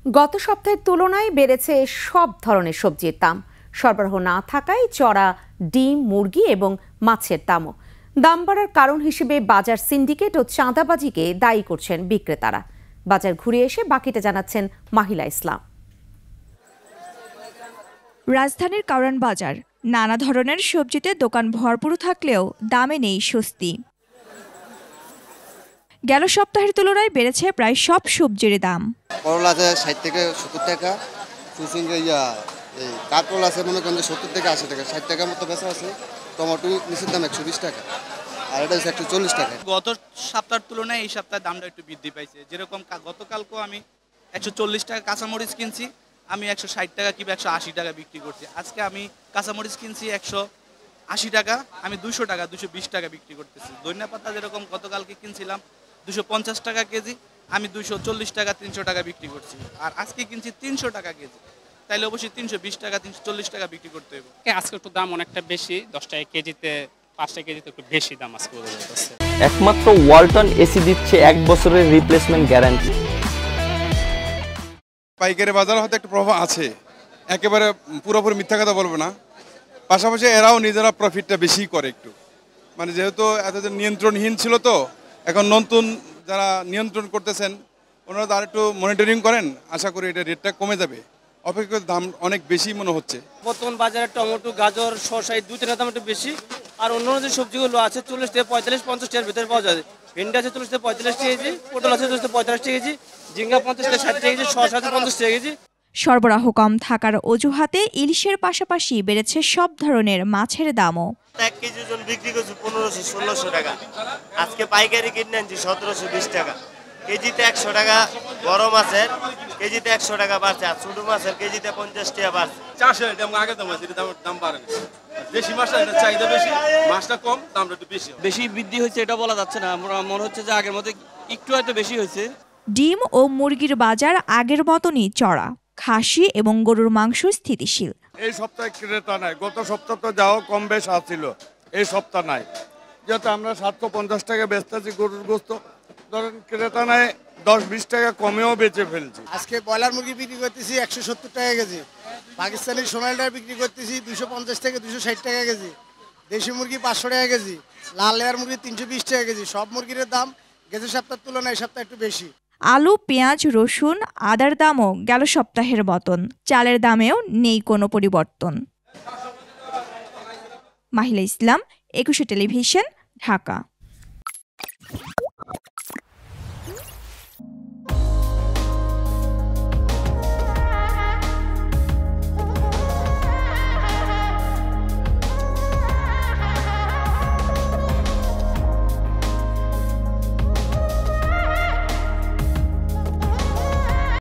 গত সপ্তাহের তুলনায় বেড়েছে সব ধরনের সবজির দাম। সরবরাহ না থাকায় চড়া ডিম, মুরগি এবং মাছের দামও। দাম বাড়ার কারণ হিসেবে বাজার সিন্ডিকেট ও চাঁদাবাজিকে দায়ী করছেন বিক্রেতারা। বাজার ঘুরে এসে বাকিটা জানাচ্ছেন মাহিলা ইসলাম। রাজধানীর কারওয়ান বাজার নানা ধরনের সবজিতে দোকান ভরপুর থাকলেও দামে নেই স্বস্তি। গেল সপ্তাহের তুলনায় বেড়েছে প্রায় সব সবজির দাম। করলা আছে 60 থেকে 70 টাকা, কাঁকরোল আছে মনে করেন 70 থেকে 80 টাকা, 60 টাকার মতো বেচা আছে। টমেটো নিচের দাম 120 টাকা, আর এটা হচ্ছে 140 টাকা। গত সপ্তাহের তুলনায় এই সপ্তাহে দামটা একটু বৃদ্ধি পাইছে। যেরকম গতকালকেও আমি 140 টাকা কাঁচামরিচ কিনছি, আমি 160 টাকা কিংবা 180 টাকা বিক্রি করছি। আজকে আমি কাঁচামরিচ কিনছি 180 টাকা, আমি 200 টাকা 220 টাকা বিক্রি করতেছি। ধনিয়া পাতা যেরকম গতকালকে কিনছিলাম 250 টাকা কেজি, আমি 240 টাকা 300 টাকা বিক্রি করছি। আর আজকে কিনছি 300 টাকা কেজি, তাইলে অবশ্যই 320 টাকা 340 টাকা বিক্রি করতে হবে। আজকে একটু দাম অনেকটা বেশি, 10 টাকা কেজিতে, 5 টাকা কেজিতে একটু বেশি দাম আজকে বোঝা যাচ্ছে। একমাত্র ওয়ালটন এসি দিচ্ছে 1 বছরের রিপ্লেসমেন্ট গ্যারান্টি। পাইকারি বাজারে হয়তো একটা প্রভাব আছে, একেবারে পুরোপুরি মিথ্যা কথা বলবো না। পাশাপাশি এরাও নিজেরা প্রফিটটা বেশি করে একটু, মানে যেহেতু এতদিন নিয়ন্ত্রণহীন ছিল, তো এখন নতুন যারা নিয়ন্ত্রণ করতেছেন ওনারা তো আর একটু মনিটরিং করেন। আশা করি এটা রেটটা কমে যাবে। অপেক্ষাকৃত দাম অনেক বেশি মনে হচ্ছে। বর্তমান বাজারে টমেটো, গাজর, শসা এই 2-3 দাম একটু বেশি। আর অন্য যে সবজিগুলো আছে 40 থেকে 45-50 টাকার ভিতরে পাওয়া যায়। ভেন্ডি আছে 40 থেকে 45 টাকা কেজি, পটল আছে 40 থেকে 45 টাকা কেজি, ঝিঙ্গা 50 থেকে 60 টাকা কেজি, শসা আছে 50 টাকা কেজি। সরবরাহ কম থাকার অজুহাতে ইলিশের পাশাপাশি বেড়েছে সব ধরনের মাছের দামও। 1 কেজি ওজন বিক্রি করছি 1500-1600 টাকা, আজকে পাইকারি কিনে আনছি 1720 টাকা। কেজিতে 100 টাকা বড় মাছের, কেজিতে 100 টাকা বাড়ছে, আর ছোট মাছের কেজিতে 50 টাকা বাড়ছে। 400 এটা আগের দাম আছে, দাম বাড়ে না। দেশি মাছটা এটা চাহিদা বেশি, মাছটা কম, দামটা একটু বেশি। বেশি বৃদ্ধি হয়েছে এটা বলা যাচ্ছে না, আমরা মনে হচ্ছে যে আগের মতো একটু হয়তো বেশি হয়েছে। ডিম ও মুরগির বাজার আগের মতনই চড়া। খাসি এবং গরুর মাংস স্থিতিশীল। এই সপ্তাহে ক্রেতা নাই, গত সপ্তাহ তো যাও কম বেশ আছিল, এই সপ্তাহ নাই। যেহেতু আমরা 750 টাকা বেচতেছি গরুর গোস্ত, ধরেন ক্রেতা নাই 10-20 টাকা কমেও বেচে ফেলছি। আজকে ব্রয়লার মুরগি বিক্রি করতেছি 170 টাকা কেজি, পাকিস্তানি সোনালিটা বিক্রি করতেছি 250 থেকে 260 টাকা কেজি, দেশি মুরগি 500 টাকা কেজি, লাল লেয়ার মুরগি 320 টাকা কেজি। সব মুরগির দাম গেছে সপ্তাহের তুলনায় এই সপ্তাহে একটু বেশি। আলু, পেঁয়াজ, রসুন, আদার দামও গেল সপ্তাহের মতন। চালের দামেও নেই কোনো পরিবর্তন। মাহিলা ইসলাম, 21 টেলিভিশন, ঢাকা।